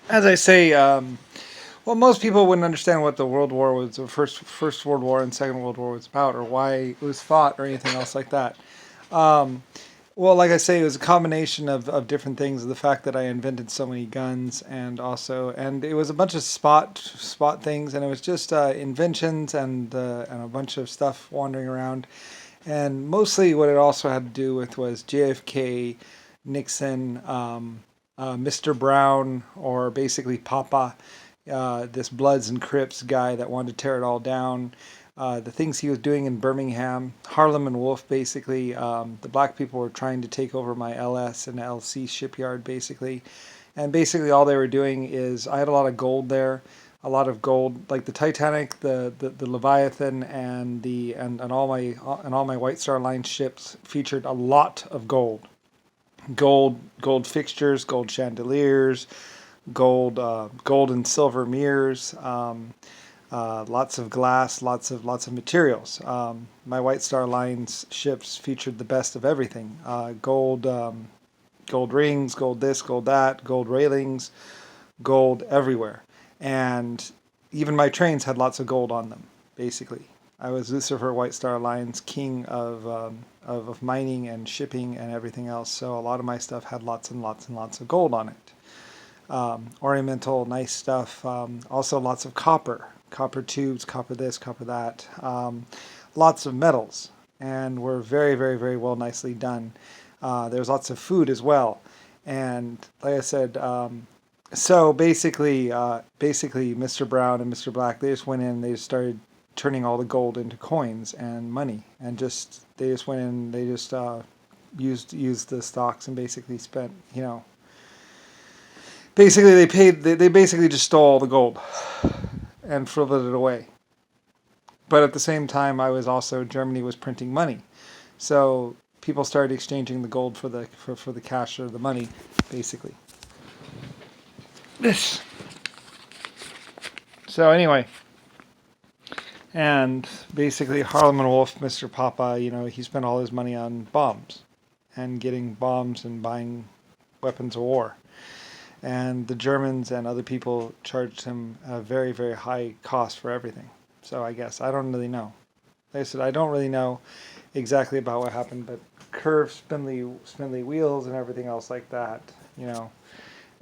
as I say, well, most people wouldn't understand what the World War was, the First World War and Second World War was about, or why it was fought, or anything else like that. Um, well, like I say, it was a combination of different things. The fact that I invented so many guns, and it was a bunch of spot things, and it was just inventions and a bunch of stuff wandering around. And mostly, what it also had to do with was JFK, Nixon, Mr. Brown, or basically Papa, this Bloods and Crips guy that wanted to tear it all down. The things he was doing in Birmingham, Harlem and Wolf, basically. The black people were trying to take over my LS and LC shipyard, basically. And basically, all they were doing is I had a lot of gold there, a lot of gold, like the Titanic, the Leviathan, and all my White Star Line ships featured a lot of gold, gold fixtures, gold chandeliers, gold and silver mirrors, lots of glass, lots of materials. My White Star Line's ships featured the best of everything: gold rings, gold this, gold that, gold railings, gold everywhere, and even my trains had lots of gold on them. Basically, I was Lucifer White Star Line's king of mining and shipping and everything else. So a lot of my stuff had lots and lots and lots of gold on it. Ornamental, nice stuff. Also, lots of copper tubes, copper this, copper that. Lots of metals, and were very, very, very well, nicely done. There's lots of food as well, and like I said, so basically, Mr. Brown and Mr. Black, they just went in, and they just started turning all the gold into coins and money, and just they just went in, they just used the stocks and basically spent, basically they basically just stole all the gold and frivoled it away. But at the same time, Germany was printing money, so people started exchanging the gold for the cash or the money, basically. This. So anyway, and basically Harlem and Wolf, Mr. Papa, he spent all his money on bombs and getting bombs and buying weapons of war. And the Germans and other people charged him a very, very high cost for everything. So I guess I don't really know. Like I said, I don't really know exactly about what happened, but curved, spindly wheels and everything else like that. You know.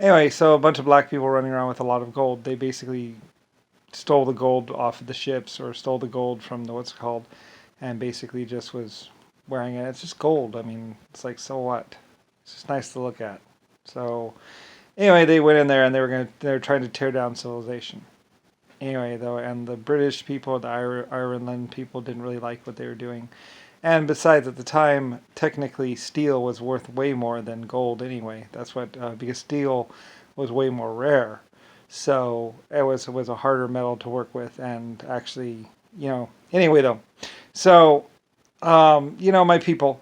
Anyway, so a bunch of black people running around with a lot of gold. They basically stole the gold off of the ships or stole the gold from the what's it called, and basically just was wearing it. It's just gold. I mean, it's like, so what? It's just nice to look at. So anyway, they went in there and they were trying to tear down civilization. Anyway, though, and the British people, the Ireland people, didn't really like what they were doing. And besides, at the time, technically, steel was worth way more than gold anyway. That's what because steel was way more rare, so it was a harder metal to work with. And actually, anyway, though, so my people,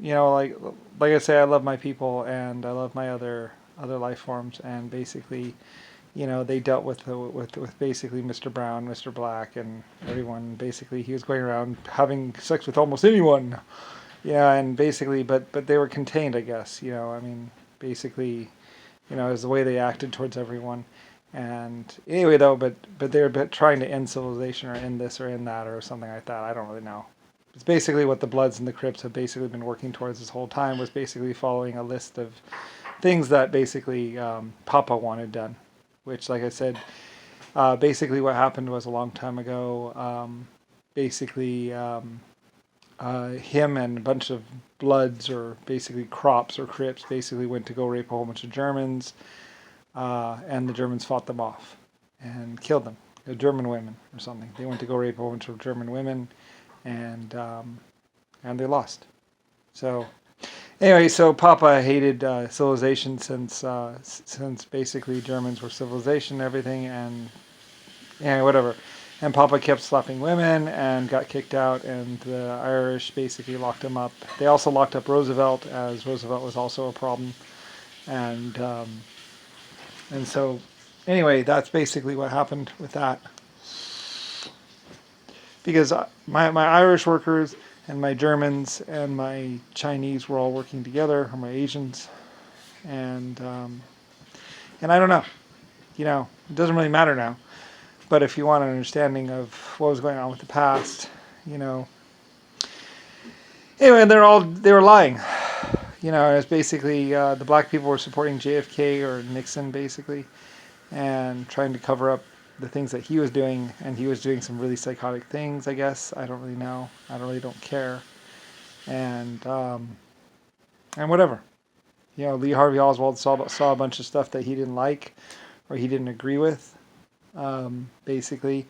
like I say, I love my people and I love my other life forms, and basically, they dealt with basically Mr. Brown, Mr. Black, and everyone. Basically, he was going around having sex with almost anyone. Yeah, and basically, but they were contained, I guess. I mean, basically, it was the way they acted towards everyone. And anyway, though, but they were trying to end civilization or end this or end that or something like that. I don't really know. It's basically what the Bloods and the Crips have basically been working towards this whole time, was basically following a list of things that basically Papa wanted done, which, like I said, basically what happened was a long time ago. Basically, him and a bunch of Bloods, or basically Crops or Crips, basically went to go rape a whole bunch of Germans, and the Germans fought them off and killed them. The German women or something. They went to go rape a whole bunch of German women, and they lost. So anyway, so Papa hated civilization since basically Germans were civilization and everything, and whatever. And Papa kept slapping women and got kicked out, and the Irish basically locked him up. They also locked up Roosevelt, as Roosevelt was also a problem, and so anyway, that's basically what happened with that. Because my Irish workers and my Germans and my Chinese were all working together, or my Asians, and I don't know. it doesn't really matter now. But if you want an understanding of what was going on with the past, you know, anyway, they were lying. It's basically the black people were supporting JFK or Nixon, basically, and trying to cover up the things that he was doing, and he was doing some really psychotic things, I guess. I don't really know. I don't care. And whatever. Lee Harvey Oswald saw a bunch of stuff that he didn't like or he didn't agree with, basically,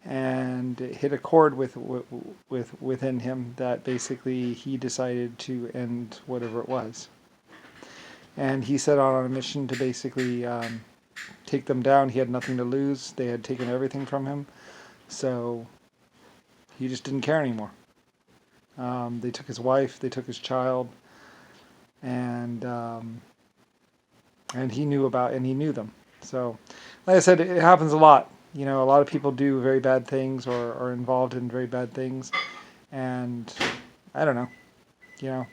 and it hit a chord within him that basically he decided to end whatever it was. And he set out on a mission to basically take them down. He had nothing to lose. They had taken everything from him, so he just didn't care anymore. They took his wife, they took his child, and he knew them. So, like I said, it happens a lot. A lot of people do very bad things or are involved in very bad things, and I don't know.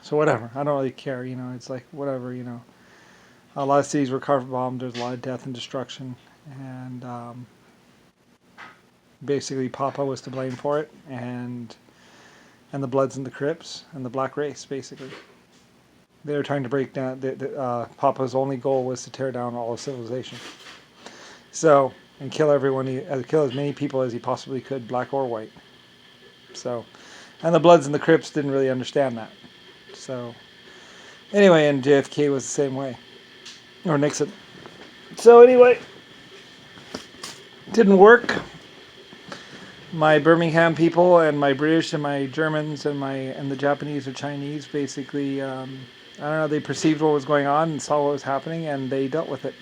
So whatever. I don't really care. It's like whatever. A lot of cities were carpet bombed. There's a lot of death and destruction, and basically Papa was to blame for it, and the Bloods and the Crips and the black race, basically. They were trying to break down. Papa's only goal was to tear down all of civilization. So, and kill kill as many people as he possibly could, black or white. So, and the Bloods and the Crips didn't really understand that. So, anyway, and JFK was the same way, or Nixon. So anyway, didn't work. My Birmingham people and my British and my Germans and the Japanese or Chinese basically, I don't know, they perceived what was going on and saw what was happening, and they dealt with it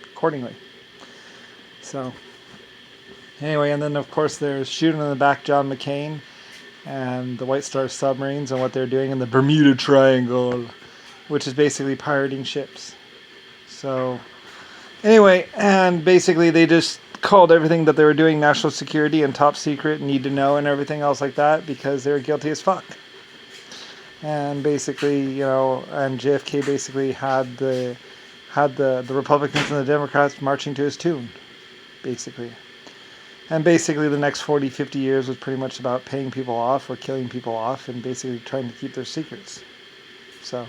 accordingly. So, anyway, and then of course there's shooting in the back John McCain and the White Star submarines and what they're doing in the Bermuda Triangle, which is basically pirating ships. So, anyway, and basically they just called everything that they were doing national security and top secret and need to know and everything else like that because they were guilty as fuck. And basically, and JFK basically had the Republicans and the Democrats marching to his tune, basically. And basically the next 40, 50 years was pretty much about paying people off or killing people off and basically trying to keep their secrets. So,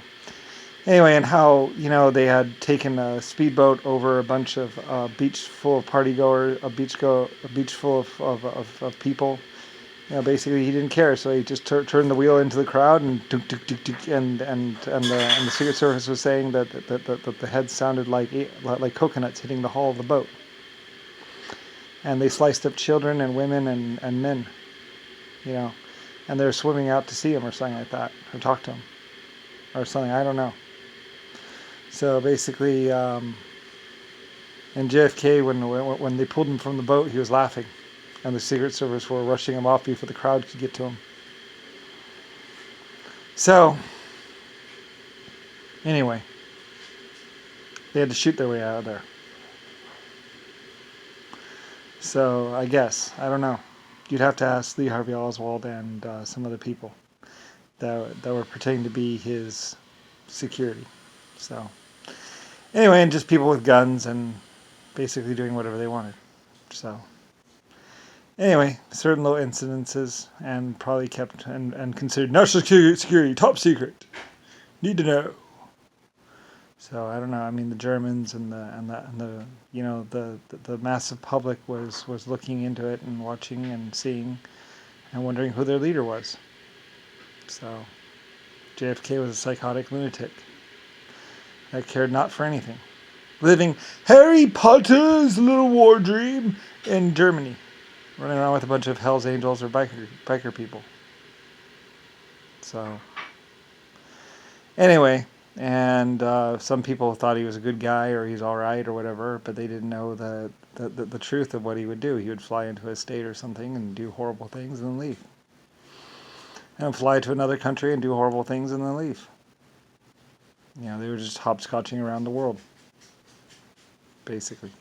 anyway, and how, they had taken a speedboat over a bunch of beach full of partygoers, a beach full of people. Basically he didn't care, so he just turned the wheel into the crowd and and the Secret Service was saying that the heads sounded like coconuts hitting the hull of the boat. And they sliced up children and women and men, and they're swimming out to see him or something like that, or talk to him, or something, I don't know. So basically, and JFK, when they pulled him from the boat, he was laughing, and the Secret Service were rushing him off before the crowd could get to him. So, anyway, they had to shoot their way out of there. So, I guess, I don't know. You'd have to ask Lee Harvey Oswald and some other people that were pretending to be his security. So, anyway, and just people with guns and basically doing whatever they wanted. So, anyway, certain low incidences and probably kept and considered national security, top secret. Need to know. So I don't know. I mean, the Germans and the the massive public was looking into it and watching and seeing and wondering who their leader was. So JFK was a psychotic lunatic that cared not for anything, living Harry Potter's little war dream in Germany, running around with a bunch of Hell's Angels or biker people. So anyway. And some people thought he was a good guy or he's all right or whatever, but they didn't know the truth of what he would do. He would fly into a state or something and do horrible things and then leave. And fly to another country and do horrible things and then leave. They were just hopscotching around the world, basically.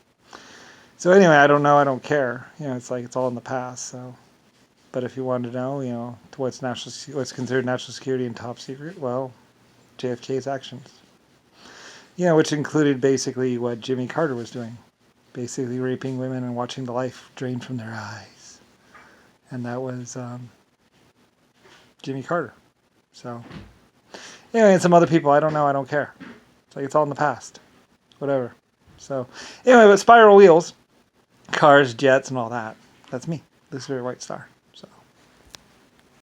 So anyway, I don't know. I don't care. It's like it's all in the past. So, but if you wanted to know, what's considered national security and top secret, well, JFK's actions. Yeah, which included basically what Jimmy Carter was doing, basically raping women and watching the life drain from their eyes, and that was Jimmy Carter. So anyway, and some other people, I don't know, I don't care. It's like it's all in the past, whatever. So anyway, but spiral wheels, cars, jets, and all that. That's me, Lucifer White Star.